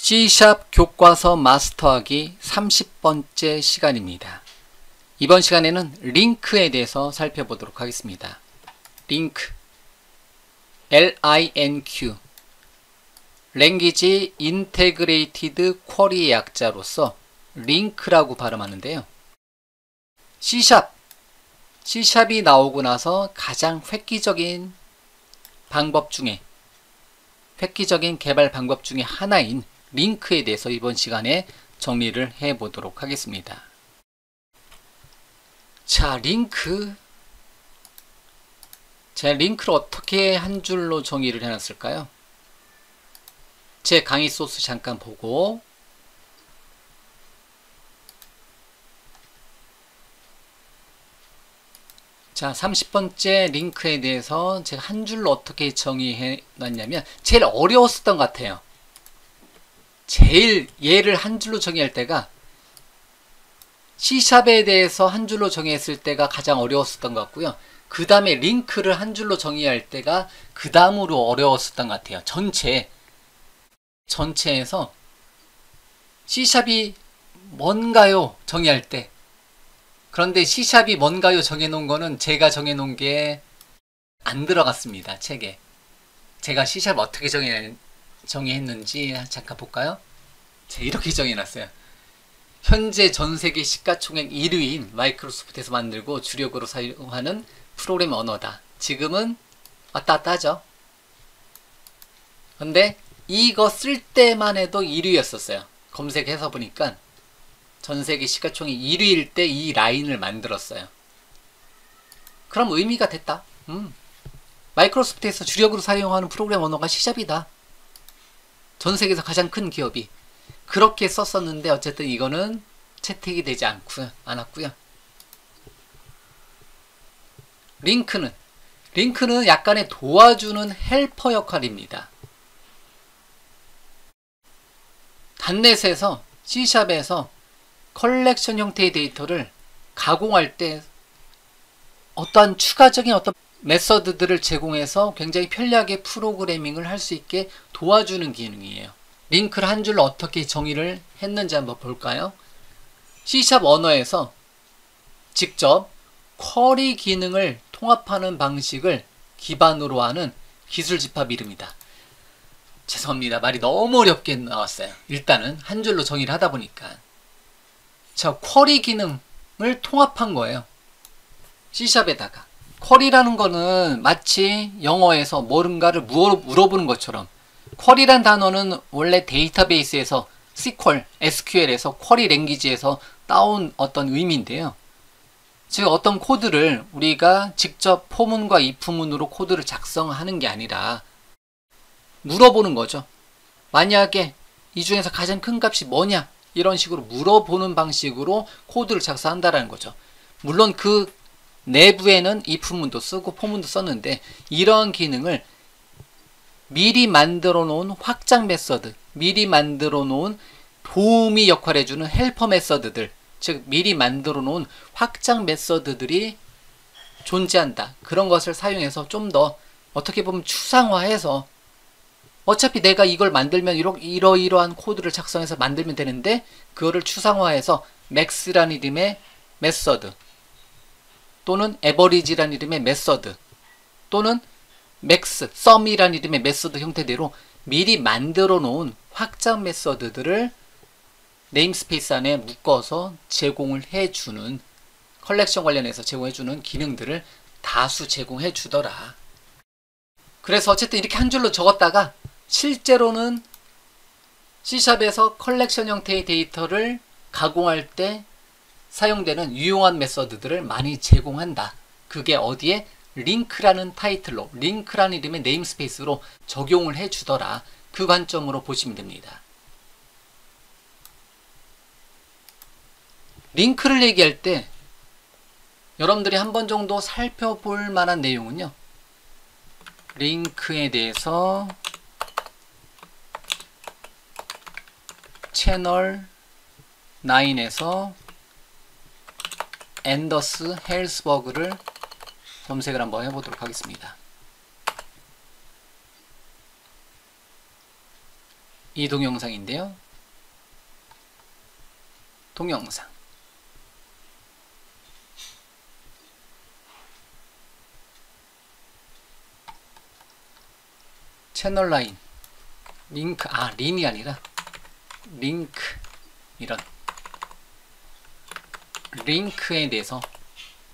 C샵 교과서 마스터하기 30번째 시간입니다. 이번 시간에는 링크에 대해서 살펴보도록 하겠습니다. 링크, LINQ, Language Integrated Query의 약자로서 링크라고 발음하는데요. C샵이 나오고 나서 가장 획기적인 개발 방법 중에 하나인 링크에 대해서 이번 시간에 정리를 해 보도록 하겠습니다. 자, 제가 링크를 어떻게 한 줄로 정의를 해놨을까요? 제 강의 소스 잠깐 보고, 자, 30번째 링크에 대해서 제가 한 줄로 어떻게 정의해 놨냐면, 제일 어려웠었던 것 같아요. 제일 얘를 한 줄로 정의할 때가 C샵에 대해서 한 줄로 정의했을 때가 가장 어려웠었던 것 같고요. 그 다음에 링크를 한 줄로 정의할 때가 그 다음으로 어려웠었던 것 같아요. 전체에서 C샵이 뭔가요? 정의할 때. 그런데 C샵이 뭔가요? 정해놓은 거는 제가 정해놓은 게 안 들어갔습니다. 책에. 제가 C샵 어떻게 정의했는지 잠깐 볼까요? 제가 이렇게 정해놨어요. 현재 전세계 시가총액 1위인 마이크로소프트에서 만들고 주력으로 사용하는 프로그램 언어다. 지금은 왔다 갔다 하죠. 근데 이거 쓸 때만 해도 1위였었어요. 검색해서 보니까 전세계 시가총액 1위일 때 이 라인을 만들었어요. 그럼 의미가 됐다. 마이크로소프트에서 주력으로 사용하는 프로그램 언어가 C샵이다. 전 세계에서 가장 큰 기업이 그렇게 썼었는데, 어쨌든 이거는 채택이 되지 않았고요. 링크는 약간의 도와주는 헬퍼 역할입니다. 단넷에서 C샵에서 컬렉션 형태의 데이터를 가공할 때 어떠한 추가적인 메서드들을 제공해서 굉장히 편리하게 프로그래밍을 할 수 있게 도와주는 기능이에요. 링크를 한 줄로 어떻게 정의를 했는지 한번 볼까요? C샵 언어에서 직접 쿼리 기능을 통합하는 방식을 기반으로 하는 기술 집합 이름이다. 죄송합니다. 말이 너무 어렵게 나왔어요. 일단은 한 줄로 정의를 하다 보니까. 자, 쿼리 기능을 통합한 거예요. C샵에다가. 쿼리라는 거는 마치 영어에서 뭔가를 물어보는 것처럼, 쿼리란 단어는 원래 데이터베이스에서 SQL에서 쿼리 랭귀지에서 따온 어떤 의미인데요. 즉 어떤 코드를 우리가 직접 포문과 if문으로 코드를 작성하는 게 아니라 물어보는 거죠. 만약에 이 중에서 가장 큰 값이 뭐냐, 이런 식으로 물어보는 방식으로 코드를 작성한다라는 거죠. 물론 그 내부에는 if문도 쓰고 포문도 썼는데, 이런 기능을 미리 만들어 놓은 확장 메서드, 미리 만들어 놓은 도우미 역할을 해주는 헬퍼 메서드들, 즉 미리 만들어 놓은 확장 메서드들이 존재한다. 그런 것을 사용해서 좀 더 어떻게 보면 추상화해서, 어차피 내가 이걸 만들면 이러이러한 코드를 작성해서 만들면 되는데, 그거를 추상화해서 max라는 이름의 메서드, 또는 average라는 이름의 메서드, 또는 max, sum이라는 이름의 메서드 형태대로 미리 만들어 놓은 확장 메서드들을 네임스페이스 안에 묶어서 제공을 해주는, 컬렉션 관련해서 제공해주는 기능들을 다수 제공해 주더라. 그래서 어쨌든 이렇게 한 줄로 적었다가 실제로는 C샵에서 컬렉션 형태의 데이터를 가공할 때 사용되는 유용한 메서드들을 많이 제공한다. 그게 어디에? 링크라는 타이틀로, 링크라는 이름의 네임스페이스로 적용을 해주더라. 그 관점으로 보시면 됩니다. 링크를 얘기할 때 여러분들이 한 번 정도 살펴볼 만한 내용은요, 링크에 대해서 채널 9에서 앤더스 헬스버그를 검색을 한번 해보도록 하겠습니다. 이 동영상인데요. 동영상. 채널 라인. 링크, 린이 아니라 링크. 이런. 링크에 대해서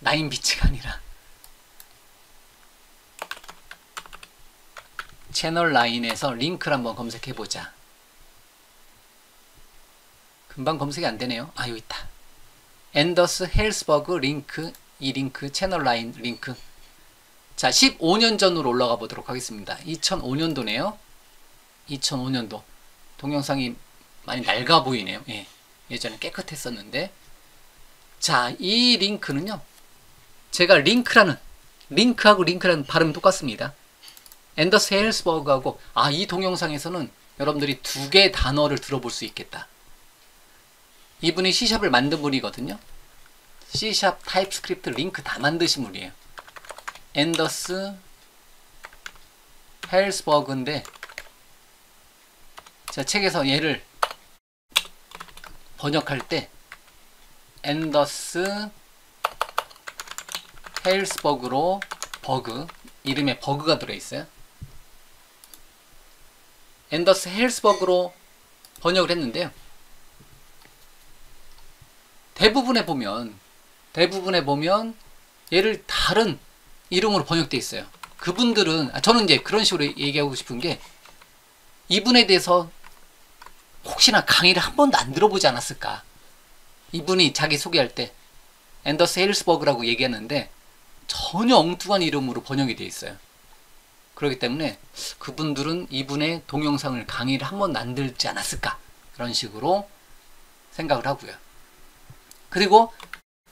나인비치가 아니라 채널 라인에서 링크를 한번 검색해보자. 금방 검색이 안되네요. 여기 있다. 앤더스 헬스버그 링크, 이 링크 채널 라인 링크. 자, 15년 전으로 올라가 보도록 하겠습니다. 2005년도네요 2005년도 동영상이 많이 낡아 보이네요. 예, 예전에 깨끗했었는데. 자, 이 링크는요, 제가 링크하고 링크라는 발음이 똑같습니다. 앤더스 헬스버그하고, 이 동영상에서는 여러분들이 두 개의 단어를 들어볼 수 있겠다. 이분이 C샵을 만든 분이거든요. C샵, 타입스크립트, 링크 다 만드신 분이에요. 앤더스 헬스버그인데, 제가 책에서 얘를 번역할 때 앤더스 헬스버그로 버그, 이름에 버그가 들어있어요. 앤더스 헬스버그로 번역을 했는데요. 대부분에 보면 얘를 다른 이름으로 번역되어 있어요. 그분들은, 저는 이제 그런 식으로 얘기하고 싶은 게, 이분에 대해서 혹시나 강의를 한 번도 안 들어보지 않았을까. 이분이 자기 소개할 때 앤더스 헬스버그라고 얘기하는데 전혀 엉뚱한 이름으로 번역이 되어 있어요. 그렇기 때문에 그분들은 이분의 동영상을 강의를 한 번도 안 들지 않았을까, 그런 식으로 생각을 하고요. 그리고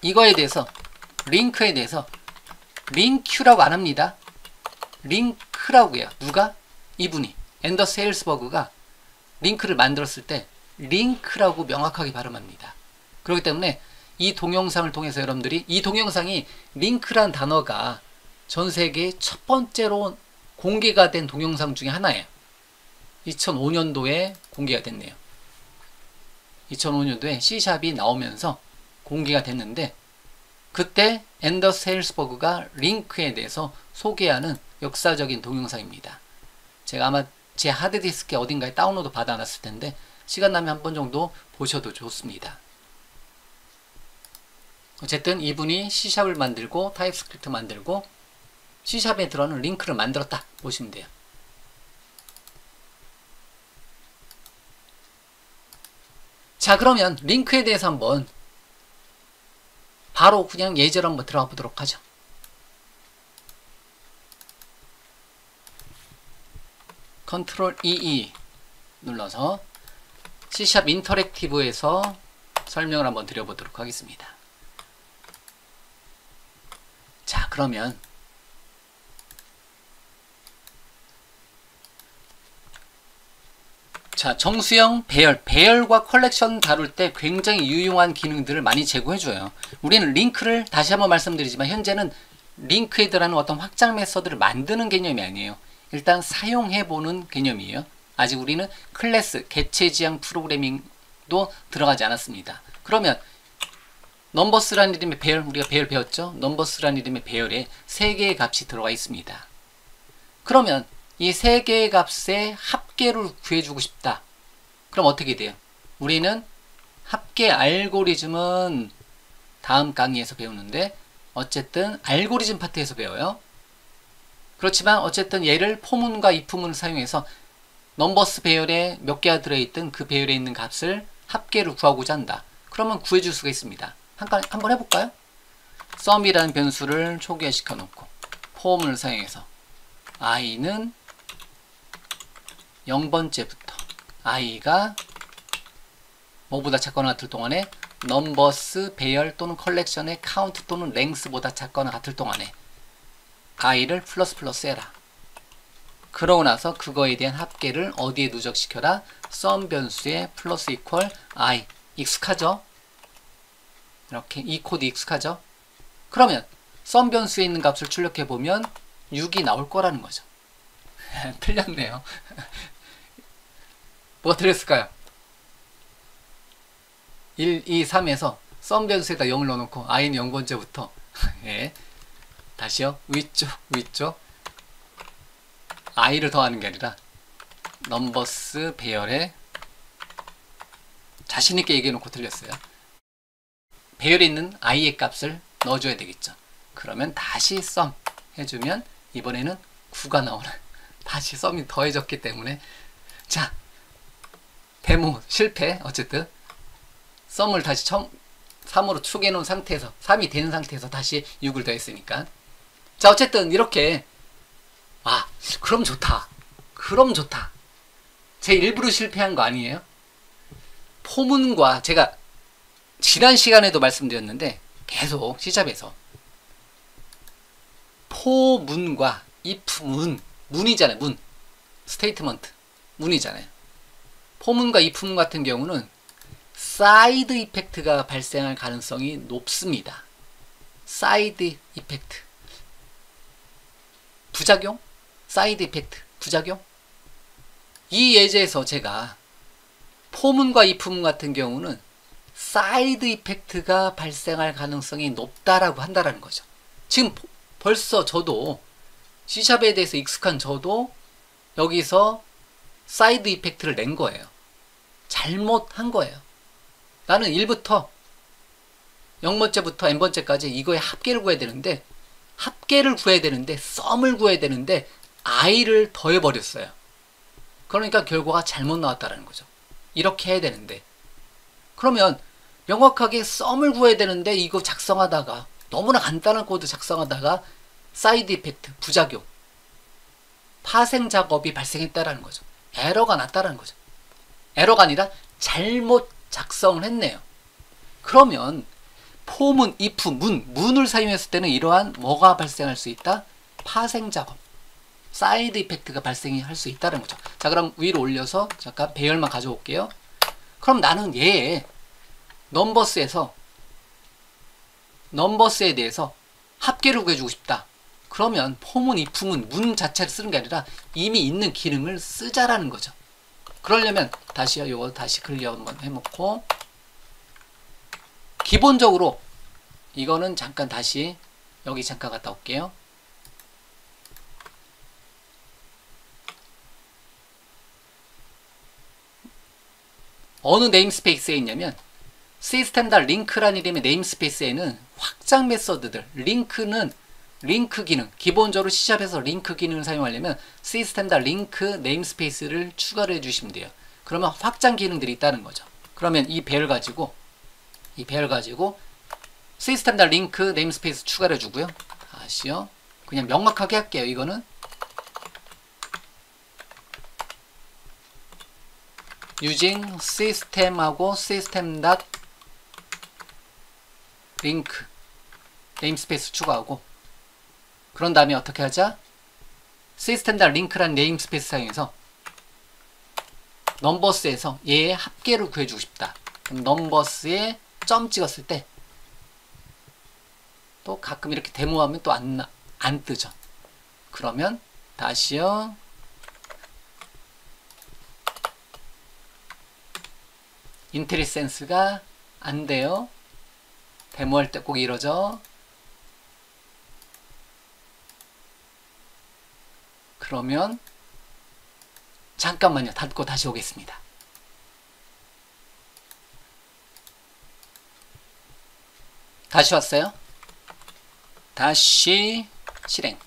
이거에 대해서, 링크에 대해서 링큐라고 안 합니다. 링크라고 해요. 누가? 이분이, 앤더스 헬스버그가 링크를 만들었을 때 링크라고 명확하게 발음합니다. 그렇기 때문에 이 동영상을 통해서 여러분들이, 이 동영상이 링크란 단어가 전 세계 첫 번째로 공개가 된 동영상 중에 하나예요. 2005년도에 공개가 됐네요. 2005년도에 C샵이 나오면서 공개가 됐는데, 그때 앤더스 헬스버그가 링크에 대해서 소개하는 역사적인 동영상입니다. 제가 아마 제 하드디스크에 어딘가에 다운로드 받아놨을 텐데, 시간 나면 한 번 정도 보셔도 좋습니다. 어쨌든 이분이 C샵을 만들고 타입스크립트 만들고 C샵에 들어오는 링크를 만들었다 보시면 돼요. 자, 그러면 링크에 대해서 한번 바로 그냥 예제로 한번 들어가 보도록 하죠. 컨트롤 EE 눌러서 C샵 인터랙티브에서 설명을 한번 드려보도록 하겠습니다. 자, 그러면 자, 정수형 배열과 컬렉션 다룰 때 굉장히 유용한 기능들을 많이 제공해줘요. 우리는 링크를, 다시 한번 말씀드리지만 현재는 링크에 들어가는 어떤 확장 메서드를 만드는 개념이 아니에요. 일단 사용해보는 개념이에요. 아직 우리는 클래스, 개체 지향 프로그래밍도 들어가지 않았습니다. 그러면 넘버스라는 이름의 배열, 우리가 배열 배웠죠? 넘버스라는 이름의 배열에 3개의 값이 들어가 있습니다. 그러면 이 3개의 값의 합계를 구해주고 싶다. 그럼 어떻게 돼요? 우리는 합계 알고리즘은 다음 강의에서 배우는데, 어쨌든 알고리즘 파트에서 배워요. 그렇지만 어쨌든 얘를 포문과 if문을 사용해서 넘버스 배열에 몇 개가 들어있든 그 배열에 있는 값을 합계를 구하고자 한다. 그러면 구해줄 수가 있습니다. 한번 해볼까요? sum이라는 변수를 초기화시켜 놓고 포문을 사용해서 i는 0번째부터 i가 뭐보다 작거나 같을 동안에 넘버스 배열 또는 컬렉션의 카운트 또는 랭스보다 작거나 같을 동안에 i를 플러스 해라. 그러고 나서 그거에 대한 합계를 어디에 누적시켜라? sum 변수에 플러스 이퀄 i. 익숙하죠? 이렇게 이 코드 익숙하죠? 그러면 sum 변수에 있는 값을 출력해보면 6이 나올 거라는 거죠. 틀렸네요. 뭐가 틀렸을까요? 1, 2, 3에서 썸 변수에다 0을 넣어놓고 i는 0번째부터 예. 다시요. 위쪽 i를 더하는 게 아니라 넘버스 배열에 자신있게 얘기해놓고 틀렸어요. 배열에 있는 i의 값을 넣어줘야 되겠죠. 그러면 다시 썸 해주면 이번에는 9가 나오는, 다시 썸이 더해졌기 때문에, 자, 데모 실패. 어쨌든 썸을 다시 3으로 축해 놓은 상태에서, 3이 된 상태에서 다시 6을 더했으니까. 자, 어쨌든 이렇게, 그럼 좋다. 제 일부러 실패한 거 아니에요? 포문과, 제가 지난 시간에도 말씀드렸는데 계속 C샵에서 포문과 if 문이잖아요. 문, 스테이트먼트 문이잖아요. 포문과 if 문 같은 경우는 사이드 이펙트가 발생할 가능성이 높습니다. 사이드 이펙트, 부작용, 사이드 이펙트, 부작용. 이 예제에서 제가 포문과 if 문 같은 경우는 사이드 이펙트가 발생할 가능성이 높다라고 한다라는 거죠. 지금 벌써 저도 C샵에 대해서 익숙한 저도 여기서 사이드 이펙트를 낸 거예요. 잘못한 거예요. 나는 1부터 0번째부터 n번째까지 이거의 합계를 구해야 되는데, 썸을 구해야 되는데 i를 더해버렸어요. 그러니까 결과가 잘못 나왔다라는 거죠. 이렇게 해야 되는데, 그러면 명확하게 썸을 구해야 되는데 이거 작성하다가, 너무나 간단한 코드 작성하다가 사이드 이펙트, 부작용, 파생 작업이 발생했다라는 거죠. 에러가 났다라는 거죠. 에러가 아니라 잘못 작성을 했네요. 그러면 포문, if, 문을 사용했을 때는 이러한 뭐가 발생할 수 있다? 파생 작업, 사이드 이펙트가 발생할 수 있다는 거죠. 자, 그럼 위로 올려서 잠깐 배열만 가져올게요. 그럼 나는 얘 넘버스에 대해서 합계를 구해주고 싶다. 그러면 포문, if, 문 자체를 쓰는 게 아니라 이미 있는 기능을 쓰자라는 거죠. 그러려면 다시요, 요거 다시 클리어 한번 해놓고, 기본적으로 이거는 잠깐 다시 여기 잠깐 갔다 올게요. 어느 네임스페이스에 있냐면 시스템.링크라는 이름의 네임스페이스에는 확장 메서드들, 링크 기능, 기본적으로 C샵에서 링크 기능을 사용하려면 시스템.링크 네임스페이스를 추가를 해주시면 돼요. 그러면 확장 기능들이 있다는 거죠. 그러면 이 배열 가지고 시스템.링크 네임스페이스 추가를 해주고요. 다시요. 그냥 명확하게 할게요. 이거는 using system하고 system.link 네임스페이스 추가하고, 그런 다음에 어떻게 하자? system.link라는 네임스페이스 사용해서 넘버스에서 얘의 합계를 구해주고 싶다. 그럼 넘버스에 점 찍었을 때 또 가끔 이렇게 데모하면 또 안 뜨죠. 그러면 다시요. 인텔리센스가 안 돼요. 데모할 때 꼭 이러죠. 그러면 잠깐만요. 닫고 다시 오겠습니다. 다시 왔어요. 다시 실행.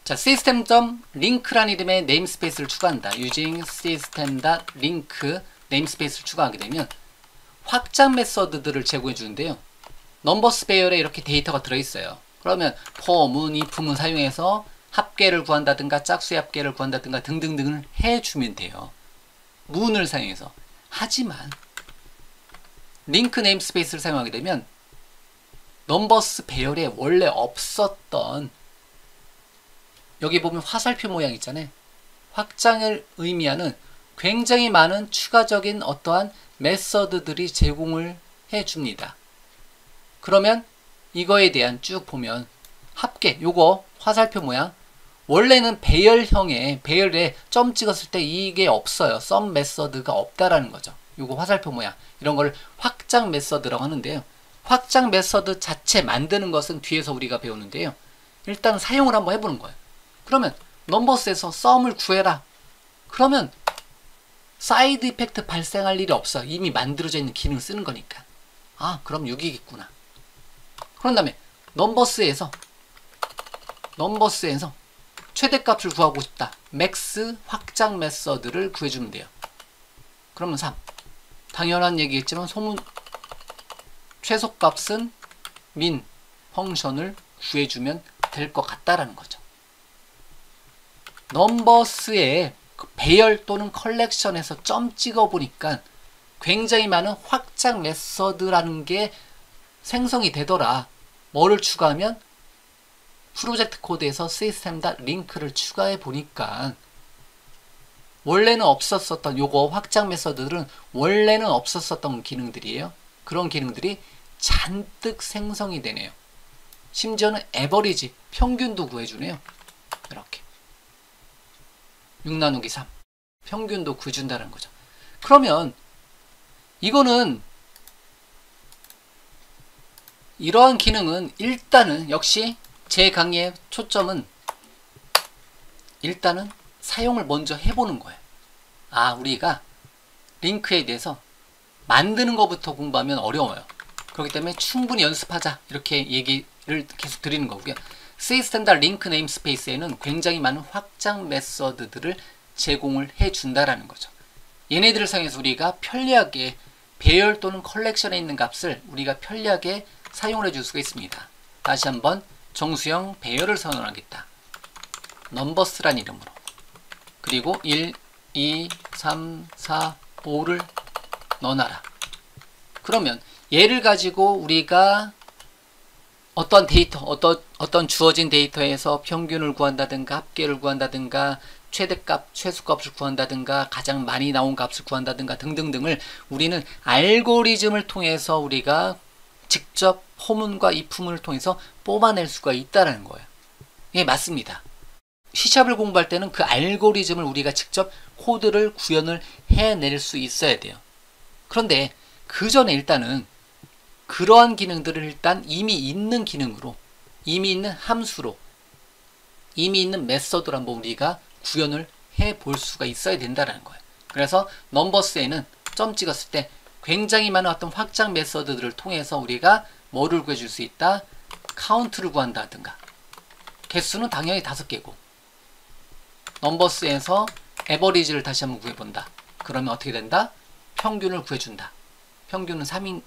자, system.link라는 이름의 네임스페이스를 추가한다. using system.link 네임스페이스를 추가하게 되면 확장 메서드들을 제공해 주는데요. 넘버스 배열에 이렇게 데이터가 들어있어요. 그러면 포문, if문 사용해서 합계를 구한다든가 짝수의 합계를 구한다든가 등등등을 해주면 돼요. 문을 사용해서. 하지만 링크 네임스페이스를 사용하게 되면 넘버스 배열에 원래 없었던, 여기 보면 화살표 모양 있잖아요. 확장을 의미하는 굉장히 많은 추가적인 어떠한 메서드들이 제공을 해줍니다. 그러면 이거에 대한 쭉 보면 합계, 요거 화살표 모양 원래는 배열에 점 찍었을 때 이게 없어요. 썸 메서드가 없다라는 거죠. 요거 화살표 모양 이런 걸 확장 메서드라고 하는데요. 확장 메서드 자체 만드는 것은 뒤에서 우리가 배우는데요. 일단 사용을 한번 해보는 거예요. 그러면 넘버스에서 썸을 구해라. 그러면 사이드 이펙트 발생할 일이 없어. 이미 만들어져 있는 기능을 쓰는 거니까. 아, 그럼 6이겠구나. 그런 다음에 넘버스에서 최대값을 구하고 싶다. 맥스 확장 메서드를 구해주면 돼요. 그러면 3. 당연한 얘기겠지만 최소값은 min 펑션을 구해주면 될 것 같다라는 거죠. 넘버스의 배열 또는 컬렉션에서 점 찍어보니까 굉장히 많은 확장 메서드라는 게 생성이 되더라. 뭐를 추가하면 프로젝트 코드에서 system.link를 추가해 보니까 원래는 없었었던 요거 확장 메서드들은 원래는 없었었던 기능들이에요. 그런 기능들이 잔뜩 생성이 되네요. 심지어는 에버리지 평균도 구해주네요. 이렇게 6 나누기 3 평균도 구해준다는 거죠. 그러면 이거는 이러한 기능은 일단은 역시 제 강의의 초점은 일단은 사용을 먼저 해보는 거예요. 아, 우리가 링크에 대해서 만드는 것부터 공부하면 어려워요. 그렇기 때문에 충분히 연습하자 이렇게 얘기를 계속 드리는 거고요. System.링크 네임스페이스에는 굉장히 많은 확장 메서드들을 제공을 해준다라는 거죠. 얘네들을 사용해서 우리가 편리하게 배열 또는 컬렉션에 있는 값을 우리가 편리하게 사용을 해줄 수가 있습니다. 다시 한번 정수형 배열을 선언하겠다. 넘버스란 이름으로. 그리고 1, 2, 3, 4, 5를 넣어놔라. 그러면 얘를 가지고 우리가 어떤 데이터, 어떤 주어진 데이터에서 평균을 구한다든가 합계를 구한다든가 최대값, 최소값을 구한다든가 가장 많이 나온 값을 구한다든가 등등등을 우리는 알고리즘을 통해서 우리가 직접 포문과 이품을 통해서 뽑아낼 수가 있다는 거예요. 예, 맞습니다. C샵을 공부할 때는 그 알고리즘을 우리가 직접 코드를 구현을 해낼 수 있어야 돼요. 그런데 그 전에 일단은 그러한 기능들을 일단 이미 있는 기능으로, 이미 있는 함수로, 이미 있는 메서드로 한번 우리가 구현을 해볼 수가 있어야 된다는 거예요. 그래서 넘버스에는 점 찍었을 때 굉장히 많은 어떤 확장 메서드들을 통해서 우리가 뭐를 구해줄 수 있다? 카운트를 구한다든가. 개수는 당연히 5개고 넘버스에서 에버리지를 다시 한번 구해본다. 그러면 어떻게 된다? 평균을 구해준다. 평균은 3,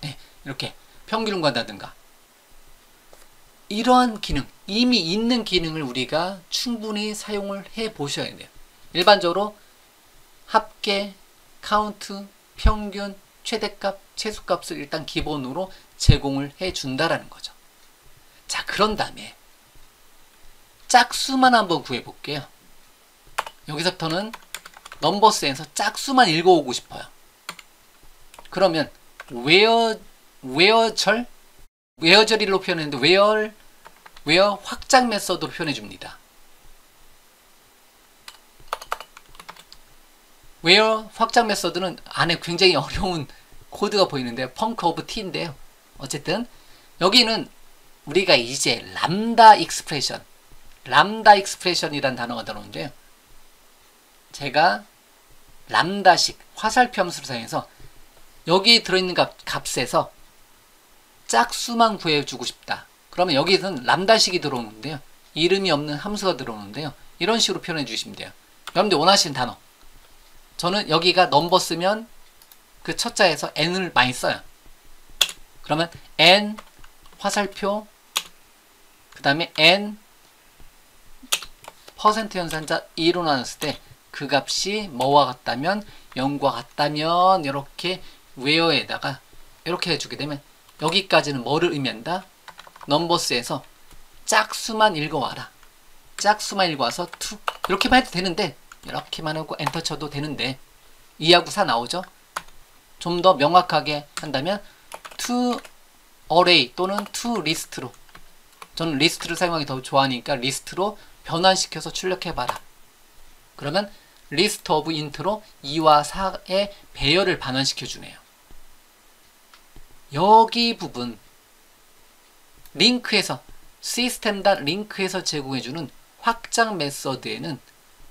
네, 이렇게 평균을 구한다든가. 이러한 기능, 이미 있는 기능을 우리가 충분히 사용을 해 보셔야 돼요. 일반적으로 합계, 카운트, 평균, 최대값, 최소값을 일단 기본으로 제공을 해 준다라는 거죠. 자, 그런 다음에 짝수만 한번 구해 볼게요. 여기서부터는 넘버스에서 짝수만 읽어오고 싶어요. 그러면 웨어절이로 표현했는데 웨어 확장 메서드로 표현해 줍니다. 웨어 확장 메서드는 안에 굉장히 어려운 코드가 보이는데 펑크 오브 t인데요. 어쨌든 여기는 우리가 이제 람다 익스프레션이라는 단어가 들어오는데요. 제가 람다식 화살표 함수를 사용해서 여기 들어있는 값에서 짝수만 구해주고 싶다. 그러면 여기서는 람다식이 들어오는데요. 이름이 없는 함수가 들어오는데요. 이런 식으로 표현해 주시면 돼요. 여러분들 원하시는 단어. 저는 여기가 넘버 쓰면 그 첫 자에서 n을 많이 써요. 그러면 n 화살표 그 다음에 n 퍼센트 연산자 2로 나눴을 때 그 값이 뭐와 같다면 0과 같다면 이렇게 웨어에다가 이렇게 해주게 되면 여기까지는 뭐를 의미한다? 넘버스에서 짝수만 읽어와라. 짝수만 읽어와서 to 이렇게만 해도 되는데 이렇게만 하고 엔터 쳐도 되는데 2하고 4 나오죠? 좀 더 명확하게 한다면 to array 또는 to list로 저는 리스트를 사용하기 더 좋아하니까 리스트로 변환시켜서 출력해봐라. 그러면 리스트 오브 인트로 2와 4의 배열을 반환시켜주네요. 여기 부분 링크에서 시스템.링크에서 제공해주는 확장 메서드에는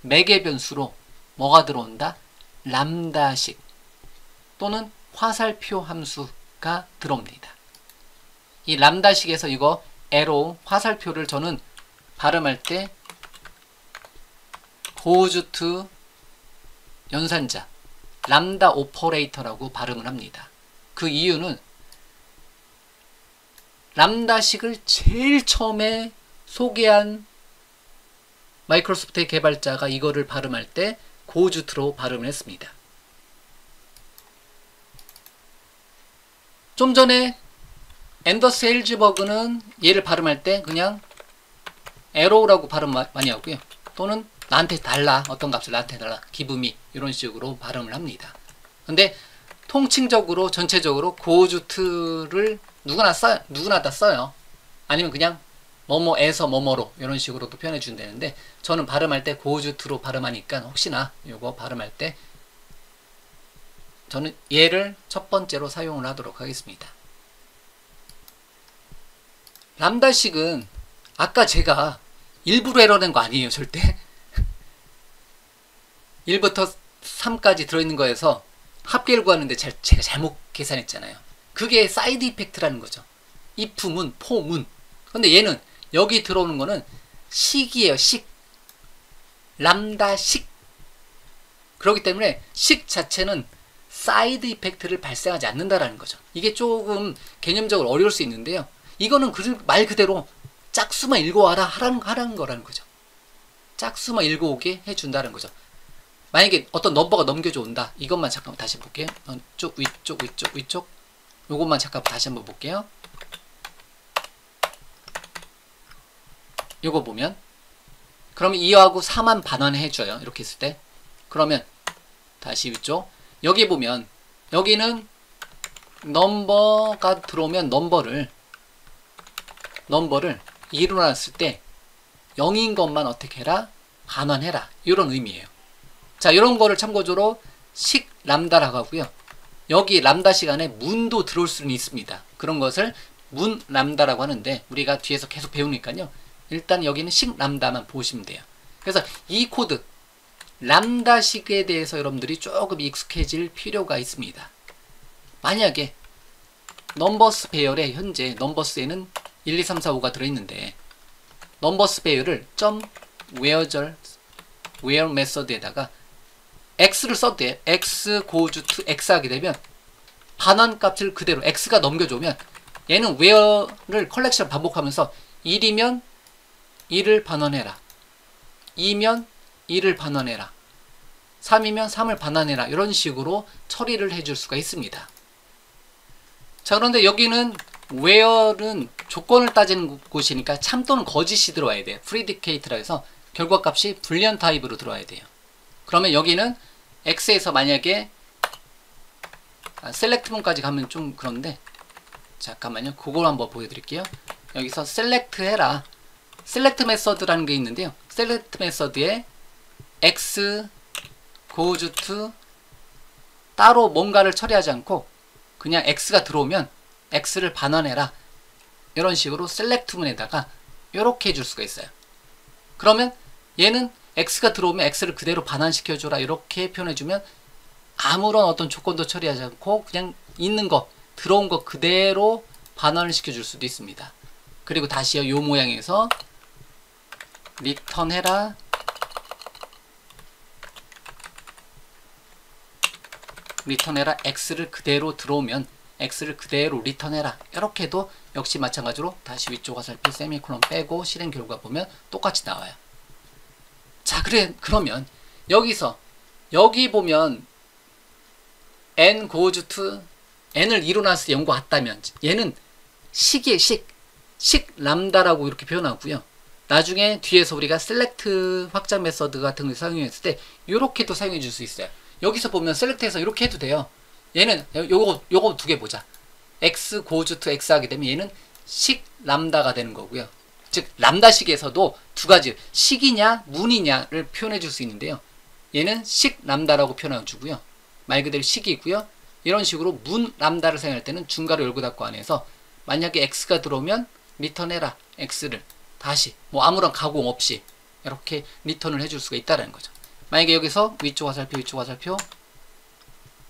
매개 변수로 뭐가 들어온다? 람다식 또는 화살표 함수가 들어옵니다. 이 람다식에서 이거 arrow 화살표를 저는 발음할 때 goes to 연산자 람다 오퍼레이터라고 발음을 합니다. 그 이유는 람다식을 제일 처음에 소개한 마이크로소프트의 개발자가 이거를 발음할 때 goes to로 발음을 했습니다. 좀 전에 앤더스 헬즈버그는 얘를 발음할 때 그냥 arrow라고 발음 많이 하고요. 또는 나한테 달라, 어떤 값을 나한테 달라, give me 이런 식으로 발음을 합니다. 근데 통칭적으로 전체적으로 goes to를 누구나 다 써요. 아니면 그냥 뭐뭐에서 뭐뭐로 이런 식으로도 표현해 준다는데 저는 발음할 때 goes to로 발음하니까 혹시나 이거 발음할 때 저는 얘를 첫 번째로 사용을 하도록 하겠습니다. 람다식은 아까 제가 일부러 에러낸 거 아니에요. 절대 1부터 3까지 들어있는 거에서 합계를 구하는데 제가 잘못 계산했잖아요. 그게 사이드 이펙트라는 거죠. if 문, for 문. 근데 얘는 여기 들어오는 거는 식이에요. 식. 람다식. 그렇기 때문에 식 자체는 사이드 이펙트를 발생하지 않는다라는 거죠. 이게 조금 개념적으로 어려울 수 있는데요. 이거는 말 그대로 짝수만 읽어와라 하라는 거라는 거죠. 짝수만 읽어오게 해준다는 거죠. 만약에 어떤 넘버가 넘겨져 온다. 이것만 잠깐 다시 볼게요. 쪽, 위쪽, 위쪽, 위쪽. 요것만 잠깐 다시 한번 볼게요. 요거 보면 그러면 2하고 4만 반환해줘요. 이렇게 했을 때 그러면 다시 위쪽 여기 보면 여기는 넘버가 들어오면 넘버를 일어났을 때 0인 것만 어떻게 해라? 반환해라. 이런 의미예요. 자, 이런 거를 참고적으로 식 람다라고 하고요. 여기 람다 시간에 문도 들어올 수는 있습니다. 그런 것을 문 람다라고 하는데 우리가 뒤에서 계속 배우니까요. 일단 여기는 식 람다만 보시면 돼요. 그래서 이 코드 람다식에 대해서 여러분들이 조금 익숙해질 필요가 있습니다. 만약에 넘버스 배열에 현재 넘버스에는 1, 2, 3, 4, 5가 들어있는데 넘버스 배열을 where 메서드에다가 x를 써도 돼요. x goes to x 하게 되면 반환 값을 그대로 x가 넘겨주면 얘는 where를 컬렉션 반복하면서 1이면 1을 반환해라. 2면 2를 반환해라. 3이면 3을 반환해라. 이런 식으로 처리를 해줄 수가 있습니다. 자, 그런데 여기는 where는 조건을 따지는 곳이니까 참 또는 거짓이 들어와야 돼요. 프리디케이트라 해서 결과값이 불리한 타입으로 들어와야 돼요. 그러면 여기는 x에서 만약에 셀렉트문까지 가면 좀 그런데 잠깐만요. 그걸 한번 보여드릴게요. 여기서 셀렉트 해라. 셀렉트 메서드라는 게 있는데요. 셀렉트 메서드에 x goes to 따로 뭔가를 처리하지 않고 그냥 x가 들어오면 x를 반환해라. 이런 식으로 셀렉트문에다가 이렇게 해줄 수가 있어요. 그러면 얘는 x가 들어오면 x를 그대로 반환시켜줘라. 이렇게 표현해주면 아무런 어떤 조건도 처리하지 않고 그냥 있는 거, 들어온 거 그대로 반환을 시켜줄 수도 있습니다. 그리고 다시요. 요 모양에서 리턴해라. 리턴해라. x를 그대로 들어오면 x를 그대로 리턴해라. 이렇게도 역시 마찬가지로 다시 위쪽 화살표 세미콜론 빼고 실행 결과 보면 똑같이 나와요. 자, 그러면 여기서 여기 보면 n goes to n을 일어나서 0과 같다면 얘는 식이의 식 람다라고 이렇게 표현하고요. 나중에 뒤에서 우리가 셀렉트 확장 메서드 같은 걸 사용했을 때 이렇게도 사용해 줄 수 있어요. 여기서 보면 셀렉트해서 이렇게 해도 돼요. 얘는 요거 두 개 보자. x goes to x 하게 되면 얘는 식 람다가 되는 거고요. 즉 람다식에서도 두 가지 식이냐 문이냐를 표현해 줄 수 있는데요. 얘는 식 람다라고 표현해 주고요. 말 그대로 식이고요. 이런 식으로 문 람다를 사용할 때는 중괄호 열고 닫고 안에서 만약에 x가 들어오면 리턴해라 x를 다시 뭐 아무런 가공 없이 이렇게 리턴을 해줄 수가 있다는 거죠. 만약에 여기서 위쪽 화살표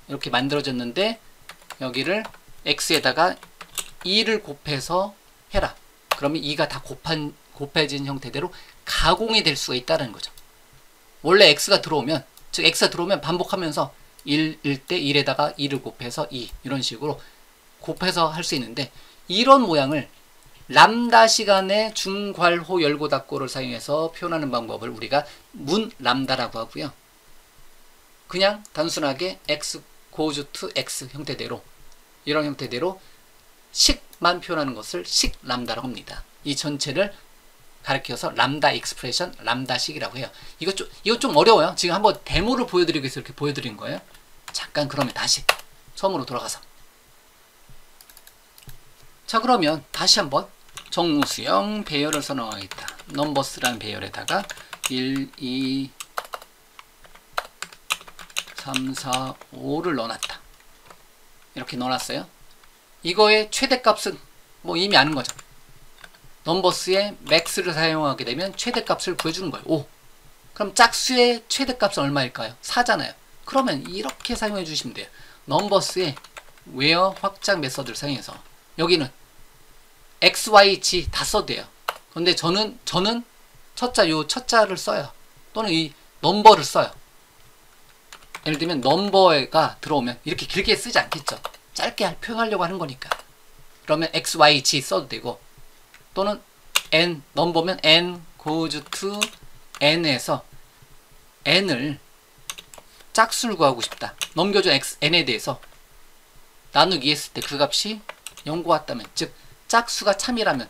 이렇게 만들어졌는데 여기를 x에다가 2를 곱해서 해라. 그러면 2가 다 곱해진 형태대로 가공이 될 수가 있다는 거죠. 원래 x가 들어오면, 즉 x가 들어오면 반복하면서 1일 때 1에다가 2를 곱해서 2 이런 식으로 곱해서 할 수 있는데, 이런 모양을 람다 시간의 중괄호 열고 닫고를 사용해서 표현하는 방법을 우리가 문 람다라고 하고요. 그냥 단순하게 x goes to x 형태대로, 이런 형태대로 식만 표현하는 것을 식 람다라고 합니다. 이 전체를 가리켜서 람다 익스프레션, 람다식이라고 해요. 이거 좀 어려워요. 지금 한번 데모를 보여드리기 위해서 이렇게 보여드린 거예요. 잠깐 그러면 다시 처음으로 돌아가서. 자, 그러면 다시 한번 정무수형 배열을 선언하겠다. 넘버스라는 배열에다가 1, 2, 3, 4, 5를 넣어놨다. 이렇게 넣어놨어요. 이거의 최대값은 뭐 이미 아는 거죠. 넘버스의 맥스를 사용하게 되면 최대값을 구해주는 거예요. 5. 그럼 짝수의 최대값은 얼마일까요? 4잖아요. 그러면 이렇게 사용해 주시면 돼요. 넘버스의 where 확장 메서드를 사용해서 여기는 x, y, g 다 써도 돼요. 근데 저는 첫 자를 써요. 또는 이 넘버를 써요. 예를 들면 넘버가 들어오면 이렇게 길게 쓰지 않겠죠. 짧게 표현하려고 하는 거니까. 그러면 x, y, g 써도 되고, 또는 n, 넘버면 n goes to n에서 n을 짝수를 구하고 싶다. 넘겨준 n에 대해서 나누기 했을 때 그 값이 0과 같다면, 즉 짝수가 참이라면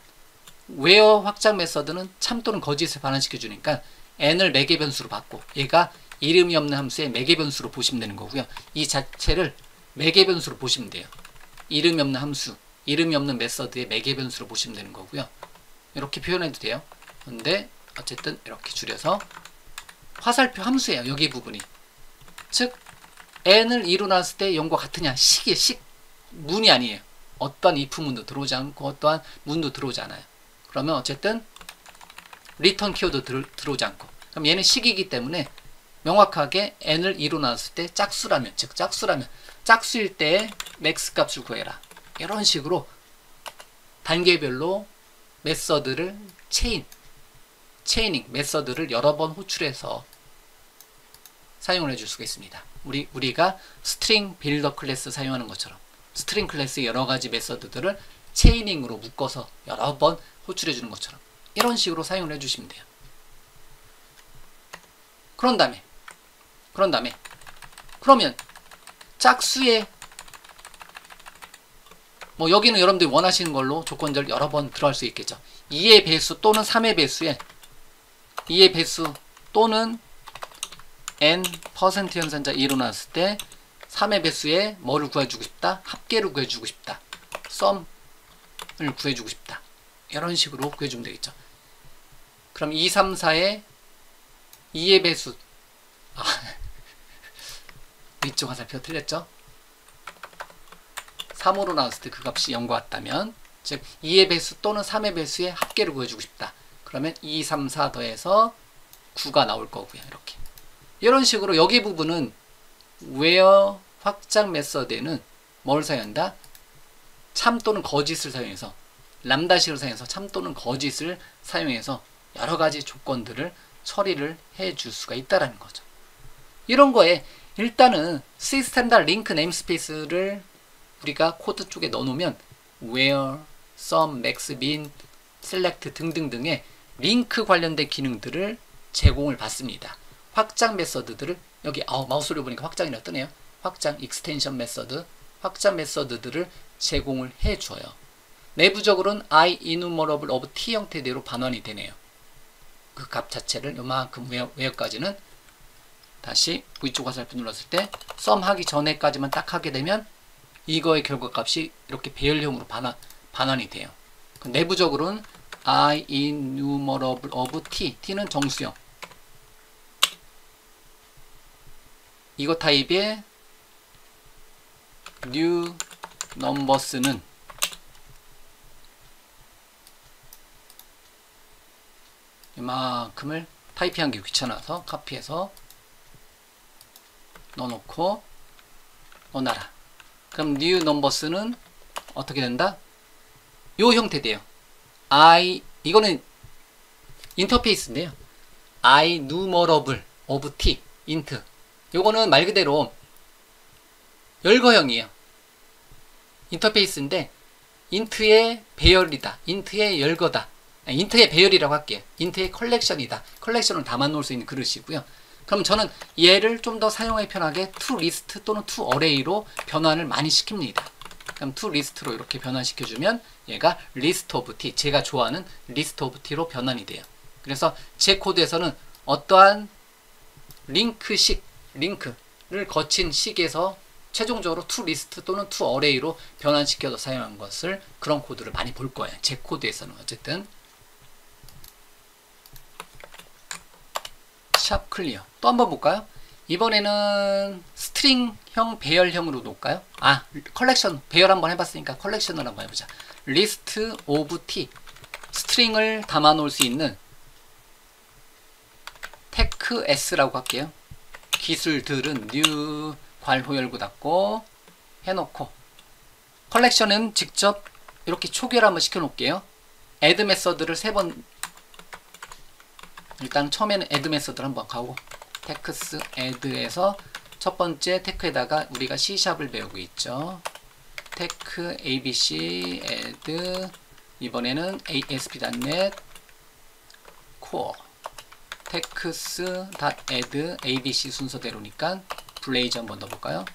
where 확장 메서드는 참 또는 거짓을 반환시켜 주니까 n을 매개 변수로 받고, 얘가 이름이 없는 함수의 매개 변수로 보시면 되는 거고요. 이 자체를 매개 변수로 보시면 돼요. 이름이 없는 함수, 이름이 없는 메서드의 매개 변수로 보시면 되는 거고요. 이렇게 표현해도 돼요. 근데 어쨌든 이렇게 줄여서 화살표 함수예요. 여기 부분이. 즉 n을 2로 나눴을 때 0과 같으냐? 식이에요. 식. 문이 아니에요. 어떠한 if 문도 들어오지 않고 어떠한 문도 들어오지 않아요. 그러면 어쨌든 리턴 키워드 들어오지 않고, 그럼 얘는 식이기 때문에 명확하게 n을 2로 나눴을 때 짝수라면, 즉 짝수일 때 맥스 값을 구해라. 이런 식으로 단계별로 메서드를 체이닝 메서드를 여러 번 호출해서 사용을 해줄 수가 있습니다. 우리가 스트링 빌더 클래스 사용하는 것처럼 스트링 클래스의 여러 가지 메서드들을 체이닝으로 묶어서 여러 번 호출해 주는 것처럼 이런 식으로 사용을 해주시면 돼요. 그러면 짝수의 뭐 여기는 여러분들이 원하시는 걸로 조건들 여러 번 들어갈 수 있겠죠. 2의 배수 또는 3의 배수에 2의 배수 또는 n 퍼센트 연산자 2로 나왔을 때 3의 배수에 뭐를 구해주고 싶다? 합계를 구해주고 싶다. 썸을 구해주고 싶다. 이런 식으로 구해주면 되겠죠. 그럼 2, 3, 4의 2의 배수, 위쪽 화살표 틀렸죠? 3으로 나왔을 때 그 값이 0과 같다면, 즉 2의 배수 또는 3의 배수의 합계를 구해주고 싶다. 그러면 2, 3, 4 더해서 9가 나올 거고요. 이렇게. 이런 식으로 여기 부분은 where 확장 메서드에는 뭘 사용한다? 참 또는 거짓을 사용해서, 람다식을 사용해서 참 또는 거짓을 사용해서 여러 가지 조건들을 처리를 해줄 수가 있다는 거죠. 이런 거에 일단은 C 스탠다드 링크 네임스페이스를 우리가 코드 쪽에 넣어놓으면 where, sum, max, min, select 등등등의 링크 관련된 기능들을 제공을 받습니다. 확장 메서드들을 여기 마우스를 보니까 확장이라 뜨네요. 확장, 익스텐션 메서드, 확장 메서드들을 제공을 해줘요. 내부적으로는 I enumerable of t 형태대로 반환이 되네요. 그 값 자체를 요만큼 where까지는 다시 V쪽 화살표 눌렀을 때 sum 하기 전에까지만 딱 하게 되면 이거의 결과값이 이렇게 배열형으로 반환이 돼요. 내부적으로는 I innumerable of t. t는 정수형. 이거 타입의 new numbers는 이만큼을 타이핑하기 귀찮아서 카피해서 넣어놓고 넣어놔라. 그럼 new numbers는 어떻게 된다? 요 형태 돼요. 이거는 인터페이스인데요. I numerable of t int. 요거는 말 그대로 열거형이에요. 인터페이스인데 int의 배열이다. int의 열거다. int의 배열이라고 할게요. int의 컬렉션이다. 컬렉션을 담아 놓을 수 있는 그릇이고요. 그럼 저는 얘를 좀 더 사용하기 편하게 toList 또는 toArray로 변환을 많이 시킵니다. 그럼 toList로 이렇게 변환시켜주면 얘가 list of t, 제가 좋아하는 list of t로 변환이 돼요. 그래서 제 코드에서는 어떠한 링크를 거친 식에서 최종적으로 toList 또는 toArray로 변환시켜서 사용한 것을, 그런 코드를 많이 볼 거예요. 제 코드에서는. 어쨌든 샵 클리어. 또 한번 볼까요? 이번에는 스트링형 배열형으로 놓을까요? 컬렉션 배열 한번 해봤으니까 컬렉션을 한번 해보자. list of t, 스트링을 담아 놓을 수 있는 테크 s라고 할게요. 기술들은 new 괄호 열고 닫고 해놓고, 컬렉션은 직접 이렇게 초기화를 한번 시켜 놓을게요. add 메서드를 3번, 일단 처음에는 add 메서드를 한번 가고, text add에서 첫 번째 테크에다가 우리가 C샵을 배우고 있죠. 테크 abc add, 이번에는 ASP.NET Core text.add abc 순서대로니까 블레이즈 한번 넣어볼까요?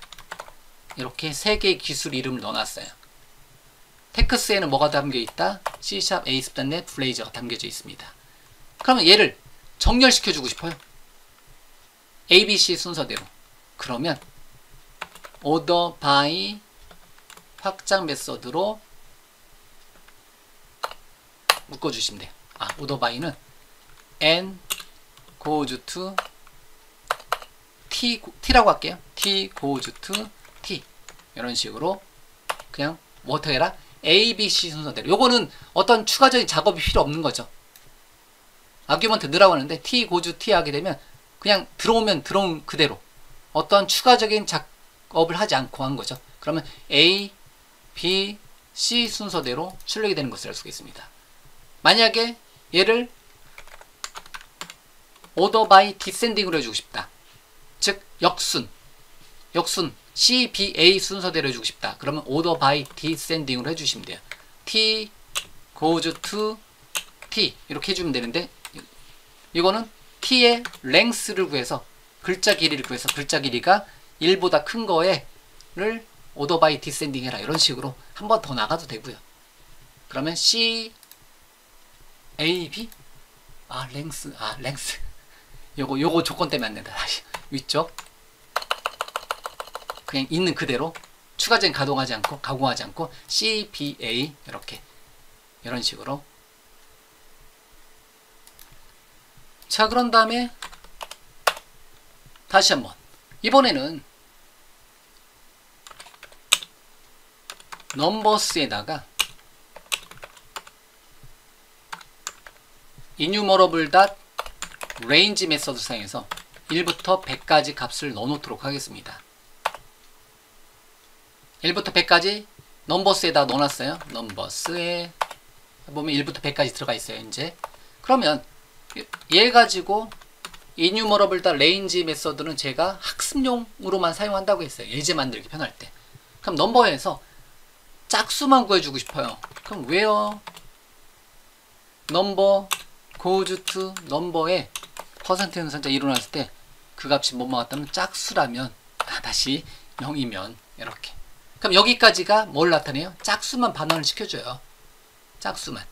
이렇게 3개의 기술 이름을 넣어놨어요. 텍스에는 뭐가 담겨있다? C샵 ASP.NET 블레이즈가 담겨져 있습니다. 그러면 얘를 정렬시켜주고 싶어요. ABC 순서대로. 그러면 order by 확장 메서드로 묶어주시면 돼요. order by는 n goes to t라고 할게요. t goes to t. 이런 식으로 그냥 뭐 어떻게 해라? ABC 순서대로. 요거는 어떤 추가적인 작업이 필요 없는 거죠. 아규먼트 넣으라고 하는데 t goes t 하게 되면 그냥 들어오면 들어온 그대로 어떤 추가적인 작업을 하지 않고 한 거죠. 그러면 A, B, C 순서대로 출력이 되는 것을 알 수가 있습니다. 만약에 얘를 order by descending으로 해주고 싶다. 즉 역순 C, B, A 순서대로 해주고 싶다. 그러면 order by descending으로 해주시면 돼요. T goes to T 이렇게 해주면 되는데, 이거는 T의 length를 구해서, 글자 길이를 구해서 글자 길이가 1보다 큰 거를 order by descending 해라. 이런 식으로 한 번 더 나가도 되고요. 그러면 C, A, B? length. 요거 조건 때문에 안 된다. 다시 위쪽 그냥 있는 그대로 추가적인 가동하지 않고 가공하지 않고 C, B, A 이렇게 이런 식으로. 자, 그런 다음에 다시 한번 이번에는 넘버스에다가 enumerable.range 메서드 사용해서 1부터 100까지 값을 넣어 놓도록 하겠습니다. 1부터 100까지 넘버스에다 넣어놨어요. 넘버스에 보면 1부터 100까지 들어가 있어요. 이제 그러면 얘 가지고 enumerable.range 메서드는 제가 학습용으로만 사용한다고 했어요. 예제 만들기 편할 때. 그럼 넘버에서 짝수만 구해주고 싶어요. 그럼 where number goes to number에 퍼센트 연산자 일어났을 때 그 값이 뭐뭐 같다면 짝수라면, 다시 0이면 이렇게. 그럼 여기까지가 뭘 나타내요? 짝수만 반환을 시켜줘요. 짝수만.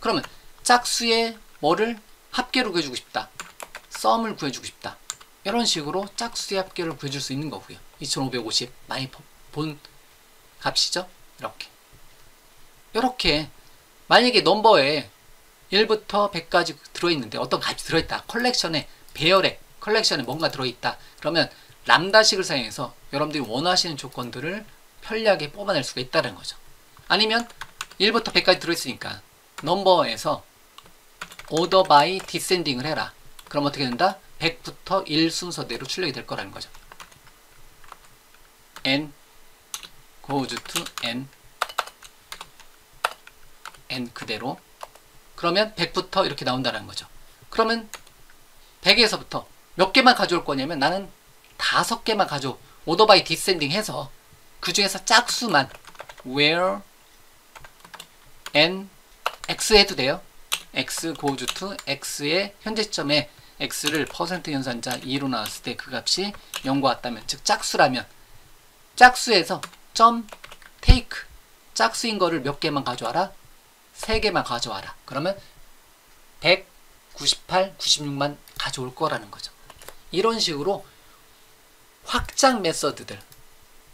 그러면 짝수의 뭐를 합계로 구해주고 싶다. 썸을 구해주고 싶다. 이런 식으로 짝수의 합계를 구해줄 수 있는 거고요. 2550 많이 본 값이죠. 이렇게 만약에 넘버에 1부터 100까지 들어있는데 어떤 값이 들어있다. 컬렉션에, 배열에, 컬렉션에 뭔가 들어있다. 그러면 람다식을 사용해서 여러분들이 원하시는 조건들을 편리하게 뽑아낼 수가 있다는 거죠. 아니면 1부터 100까지 들어있으니까 넘버에서 order by descending을 해라. 그럼 어떻게 된다? 100부터 1 순서대로 출력이 될 거라는 거죠. n goes to n 그대로. 그러면 100부터 이렇게 나온다는 거죠. 그러면 100에서부터 몇 개만 가져올 거냐면 나는 5개만 order by descending 해서 그 중에서 짝수만 where n x 해도 돼요. x goes to x의 현재 시점에 x를 퍼센트 연산자 2로 나왔을 때 그 값이 0과 같다면, 즉 짝수라면 짝수에서 take 짝수인 거를 몇 개만 가져와라? 3개만 가져와라. 그러면 100, 98, 96만 가져올 거라는 거죠. 이런 식으로 확장 메서드들,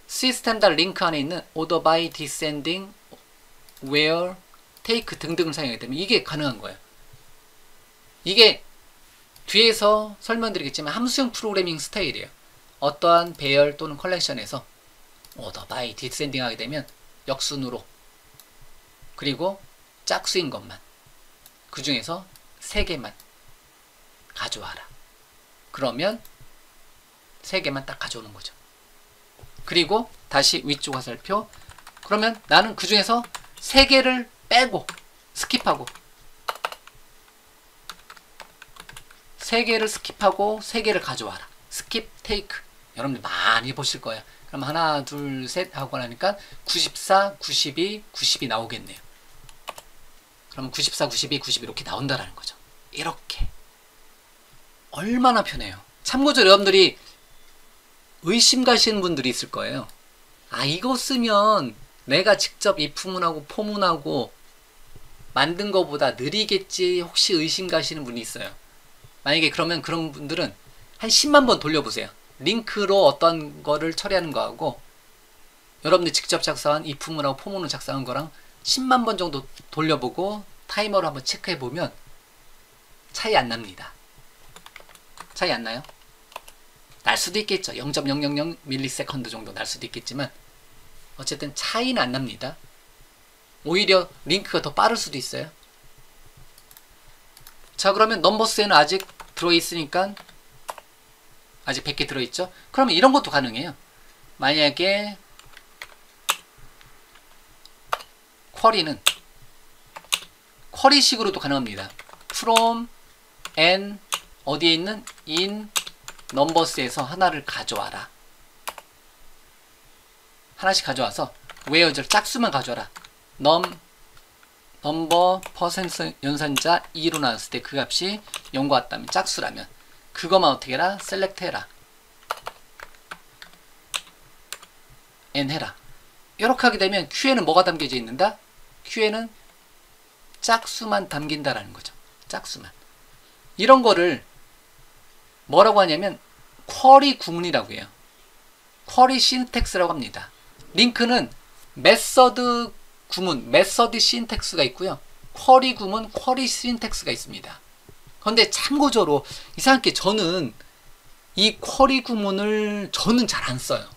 시스템.링크 링크 안에 있는 order by descending, where, take 등등을 사용하게 되면 이게 가능한 거예요. 이게 뒤에서 설명드리겠지만 함수형 프로그래밍 스타일이에요. 어떠한 배열 또는 컬렉션에서 order by descending 하게 되면 역순으로, 그리고 짝수인 것만, 그 중에서 3개만 가져와라. 그러면 3개만 딱 가져오는 거죠. 그리고 다시 위쪽 화살표. 그러면 나는 그 중에서 3개를 빼고 스킵하고 3개를 스킵하고 3개를 가져와라. 스킵, 테이크. 여러분들 많이 보실 거예요. 그럼 하나, 둘, 셋 하고 나니까 94, 92, 90이 나오겠네요. 그럼 94, 92, 90 이렇게 나온다라는 거죠. 이렇게. 얼마나 편해요. 참고적으로 여러분들이 의심 가시는 분들이 있을 거예요. 아, 이거 쓰면 내가 직접 입후문하고 포문하고 만든 거보다 느리겠지, 혹시 의심 가시는 분이 있어요. 만약에 그러면 그런 분들은 한 10만 번 돌려보세요. 링크로 어떤 거를 처리하는 거하고 여러분들이 직접 작성한 입후문하고 포문을 작성한 거랑 10만 번 정도 돌려보고 타이머를 한번 체크해 보면 차이 안 납니다. 차이 안 나요? 날 수도 있겠죠. 0.000 밀리세컨드 정도 날 수도 있겠지만 어쨌든 차이는 안 납니다. 오히려 링크가 더 빠를 수도 있어요. 자, 그러면 넘버스에는 아직 들어있으니까 아직 100개 들어있죠. 그러면 이런 것도 가능해요. 만약에 쿼리는 쿼리식으로도 가능합니다. from n 어디에 있는 in 넘버스에서 하나를 가져와라. 하나씩 가져와서 where를 짝수만 가져와라. 넘버 퍼센트 연산자 2로 나왔을 때 그 값이 0과 같다면, 짝수라면 그것만 어떻게 해라? 셀렉트 해라. n 해라. 이렇게 하게 되면 Q에는 뭐가 담겨져 있는다? Q에는 짝수만 담긴다라는 거죠. 짝수만. 이런 거를 뭐라고 하냐면 쿼리 구문이라고 해요. 쿼리 신텍스라고 합니다. 링크는 메서드 구문, 메서드 신텍스가 있고요. 쿼리 구문, 쿼리 신텍스가 있습니다. 그런데 참고적으로 이상하게 저는 이 쿼리 구문을 저는 잘 안 써요.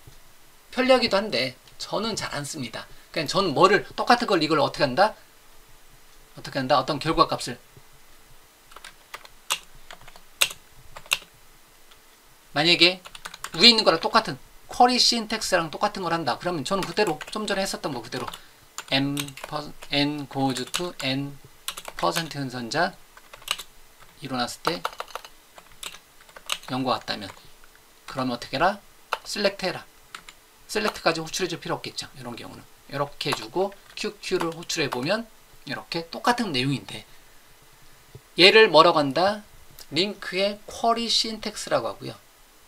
편리하기도 한데 저는 잘 안 씁니다. 그냥 저는 뭐를 똑같은 걸 이걸 어떻게 한다? 어떻게 한다? 어떤 결과 값을 만약에 위에 있는 거랑 똑같은 쿼리 신텍스랑 똑같은 걸 한다. 그러면 저는 그대로 좀 전에 했었던 거 그대로 n goes to n 퍼센트 연산자 일어났을 때 0과 같다면 그러면 어떻게 해라? 셀렉트 해라. 셀렉트까지 호출해 줄 필요 없겠죠. 이런 경우는 이렇게 해주고 QQ를 호출해 보면 이렇게 똑같은 내용인데 얘를 뭐라고 한다? 링크의 쿼리 신텍스라고 하고요.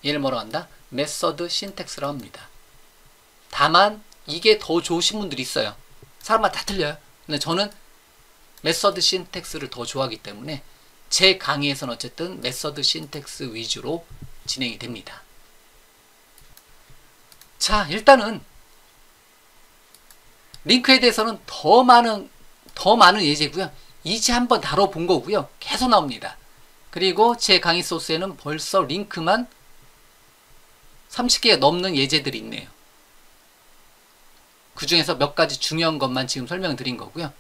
얘를 뭐라고 한다? 메서드 신텍스라고 합니다. 다만 이게 더 좋으신 분들이 있어요. 사람마다 다 틀려요. 근데 저는 메서드 신텍스를 더 좋아하기 때문에 제 강의에서는 어쨌든 메서드 신텍스 위주로 진행이 됩니다. 자, 일단은 링크에 대해서는 더 더 많은 예제고요. 이제 한번 다뤄본 거고요. 계속 나옵니다. 그리고 제 강의 소스에는 벌써 링크만 30개가 넘는 예제들이 있네요. 그 중에서 몇 가지 중요한 것만 지금 설명드린 거고요.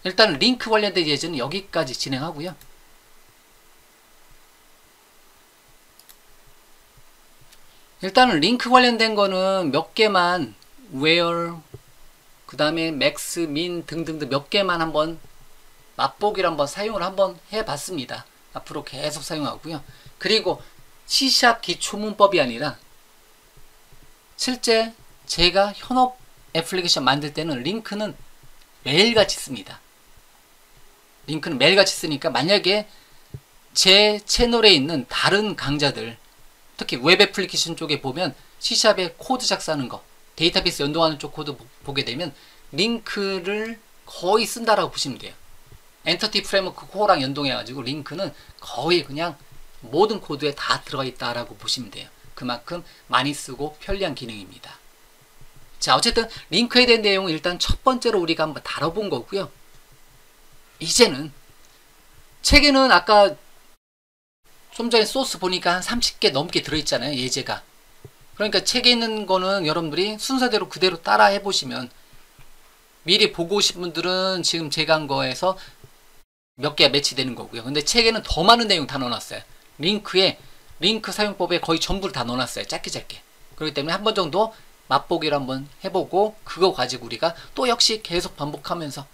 일단 링크 관련된 예제는 여기까지 진행하고요. 일단은 링크 관련된 거는 몇 개만 where, 그 다음에 max, min 등등등 몇 개만 한번 맛보기를 한번 사용을 한번 해봤습니다. 앞으로 계속 사용하고요. 그리고 C# 기초문법이 아니라 실제 제가 현업 애플리케이션 만들 때는 링크는 매일같이 씁니다. 링크는 매일같이 쓰니까 만약에 제 채널에 있는 다른 강좌들, 특히 웹 애플리케이션 쪽에 보면 C샵에 코드 작성하는 거, 데이터베이스 연동하는 쪽 코드 보게 되면 링크를 거의 쓴다라고 보시면 돼요. 엔터티 프레임워크 코어랑 연동해가지고 링크는 거의 그냥 모든 코드에 다 들어가 있다라고 보시면 돼요. 그만큼 많이 쓰고 편리한 기능입니다. 자, 어쨌든 링크에 대한 내용은 일단 첫 번째로 우리가 한번 다뤄본 거고요. 이제는 책에는 아까 좀 전에 소스 보니까 한 30개 넘게 들어있잖아요. 예제가. 그러니까 책에 있는 거는 여러분들이 순서대로 그대로 따라 해보시면, 미리 보고 오신 분들은 지금 제가 한 거에서 몇 개가 매치되는 거고요. 근데 책에는 더 많은 내용 다 넣어놨어요. 링크 사용법에 거의 전부를 다 넣어놨어요. 짧게. 그렇기 때문에 한 번 정도 맛보기를 한번 해보고, 그거 가지고 우리가 또 역시 계속 반복하면서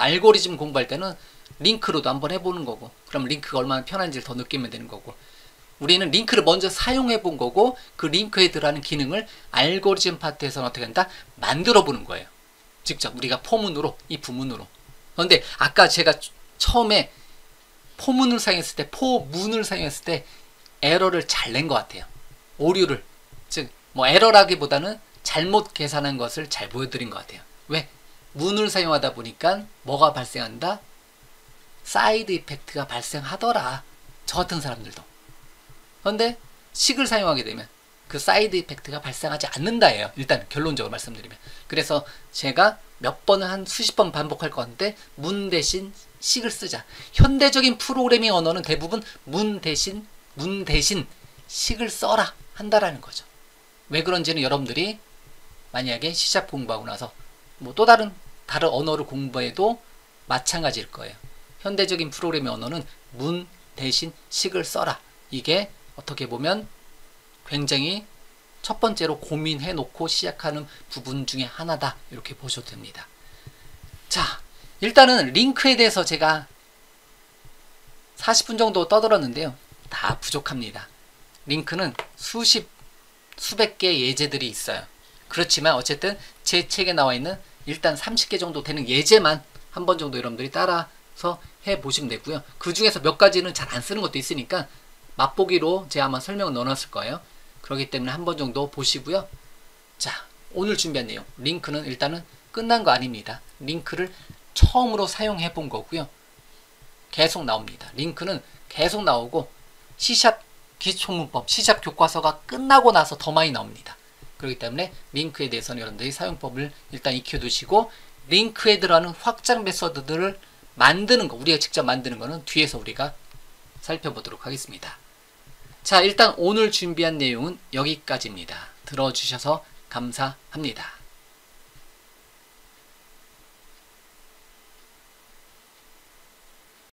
알고리즘 공부할 때는 링크로도 한번 해보는 거고, 그럼 링크가 얼마나 편한지를 더 느끼면 되는 거고, 우리는 링크를 먼저 사용해 본 거고, 그 링크에 들어가는 기능을 알고리즘 파트에서는 어떻게 한다? 만들어 보는 거예요. 직접 우리가 포문으로, 이 부문으로. 그런데 아까 제가 처음에 포문을 사용했을 때 에러를 잘 낸 것 같아요. 오류를, 즉 뭐 에러라기보다는 잘못 계산한 것을 잘 보여드린 것 같아요. 왜? 문을 사용하다 보니까 뭐가 발생한다? 사이드 이펙트가 발생하더라. 저 같은 사람들도. 그런데 식을 사용하게 되면 그 사이드 이펙트가 발생하지 않는다예요. 일단 결론적으로 말씀드리면. 그래서 제가 몇 번을 한 수십 번 반복할 건데, 문 대신 식을 쓰자. 현대적인 프로그래밍 언어는 대부분 문 대신 식을 써라 한다라는 거죠. 왜 그런지는 여러분들이 만약에 C# 공부하고 나서 뭐 또 다른 언어를 공부해도 마찬가지일 거예요. 현대적인 프로그래밍 언어는 문 대신 식을 써라. 이게 어떻게 보면 굉장히 첫 번째로 고민해 놓고 시작하는 부분 중에 하나다. 이렇게 보셔도 됩니다. 자, 일단은 링크에 대해서 제가 40분 정도 떠들었는데요. 다 부족합니다. 링크는 수백 개의 예제들이 있어요. 그렇지만 어쨌든 제 책에 나와 있는 일단 30개 정도 되는 예제만 한 번 정도 여러분들이 따라서 해보시면 되고요. 그 중에서 몇 가지는 잘 안 쓰는 것도 있으니까 맛보기로 제가 아마 설명을 넣어놨을 거예요. 그렇기 때문에 한 번 정도 보시고요. 자, 오늘 준비한 내용, 링크는 일단은 끝난 거 아닙니다. 링크를 처음으로 사용해 본 거고요. 계속 나옵니다. 링크는 계속 나오고, C# 기초문법, C# 교과서가 끝나고 나서 더 많이 나옵니다. 그렇기 때문에 링크에 대해서는 여러분들이 사용법을 일단 익혀두시고, 링크에 들어가는 확장 메서드들을 만드는 거, 우리가 직접 만드는 거는 뒤에서 우리가 살펴보도록 하겠습니다. 자, 일단 오늘 준비한 내용은 여기까지입니다. 들어주셔서 감사합니다.